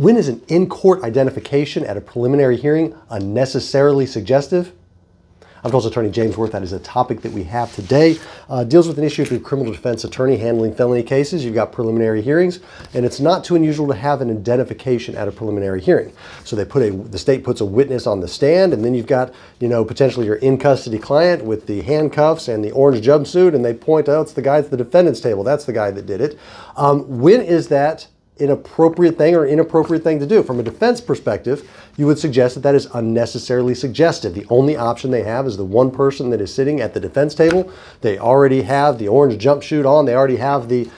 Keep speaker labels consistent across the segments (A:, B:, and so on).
A: When is an in-court identification at a preliminary hearing unnecessarily suggestive? I'm Tulsa Attorney James Wirth. That is a topic that we have today. Deals with an issue of the criminal defense attorney handling felony cases. You've got preliminary hearings, and it's not too unusual to have an identification at a preliminary hearing. So the state puts a witness on the stand, and then you've got, potentially your in-custody client with the handcuffs and the orange jumpsuit, and they point out it's the guy at the defendant's table. That's the guy that did it. When is that an appropriate thing or inappropriate thing to do? From a defense perspective, you would suggest that that is unnecessarily suggestive. The only option they have is the one person that is sitting at the defense table. They already have the orange jumpsuit on. They already have the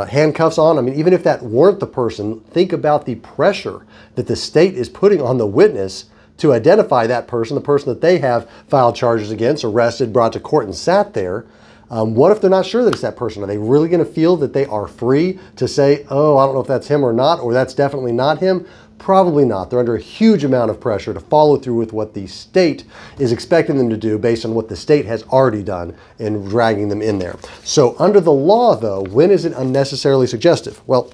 A: handcuffs on. I mean, even if that weren't the person, think about the pressure that the state is putting on the witness to identify that person, the person that they have filed charges against, arrested, brought to court, and sat there. What if they're not sure that it's that person? Are they really going to feel that they are free to say, oh, I don't know if that's him or not, or that's definitely not him? Probably not. They're under a huge amount of pressure to follow through with what the state is expecting them to do based on what the state has already done in dragging them in there. So under the law, though, when is it unnecessarily suggestive? Well,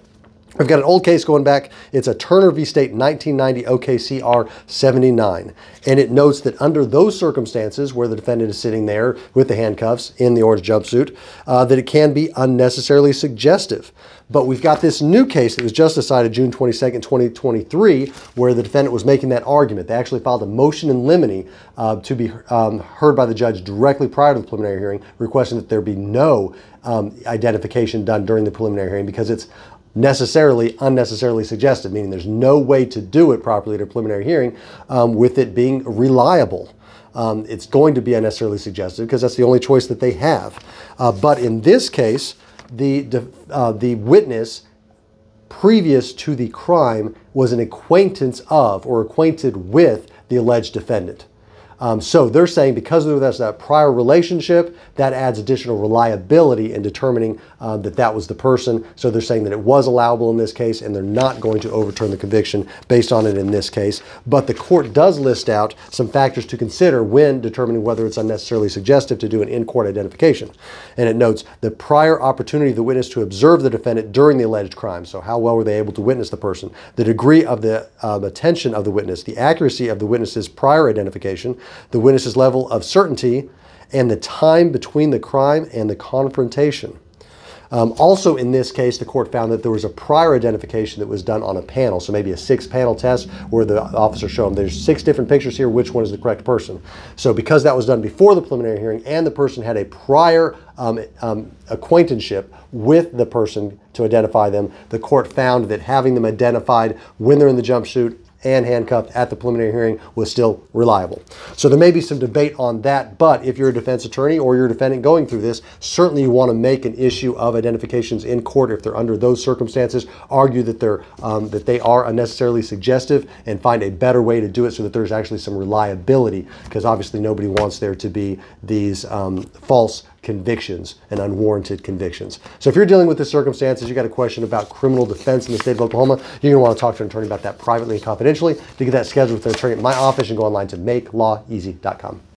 A: I've got an old case going back. It's a Turner v. State 1990 OKCR 79. And it notes that under those circumstances where the defendant is sitting there with the handcuffs in the orange jumpsuit, that it can be unnecessarily suggestive. But we've got this new case that was just decided June 22nd, 2023, where the defendant was making that argument. They actually filed a motion in limine to be heard by the judge directly prior to the preliminary hearing, requesting that there be no identification done during the preliminary hearing because it's unnecessarily suggestive, meaning there's no way to do it properly at a preliminary hearing with it being reliable. It's going to be unnecessarily suggestive because that's the only choice that they have. But in this case, the witness previous to the crime was an acquaintance of or acquainted with the alleged defendant. So they're saying because there's that prior relationship, that adds additional reliability in determining that that was the person. So they're saying that it was allowable in this case, and they're not going to overturn the conviction based on it in this case. But the court does list out some factors to consider when determining whether it's unnecessarily suggestive to do an in-court identification. And it notes the prior opportunity of the witness to observe the defendant during the alleged crime. So how well were they able to witness the person? The degree of the attention of the witness, the accuracy of the witness's prior identification, the witness's level of certainty, and the time between the crime and the confrontation. Also in this case, the court found that there was a prior identification that was done on a panel, so maybe a 6-panel test where the officer showed them there's 6 different pictures here, which one is the correct person. So because that was done before the preliminary hearing and the person had a prior acquaintanceship with the person to identify them, the court found that having them identified when they're in the jumpsuit and handcuffed at the preliminary hearing was still reliable. So there may be some debate on that, but if you're a defense attorney or you're a defendant going through this, certainly you want to make an issue of identifications in court if they're under those circumstances, argue that they are unnecessarily suggestive, and find a better way to do it so that there's actually some reliability, because obviously nobody wants there to be these false convictions and unwarranted convictions. So if you're dealing with the circumstances, you got a question about criminal defense in the state of Oklahoma, you're going to want to talk to an attorney about that privately and confidentially. To get that scheduled with an attorney at my office, you can go online to makelawEasy.com.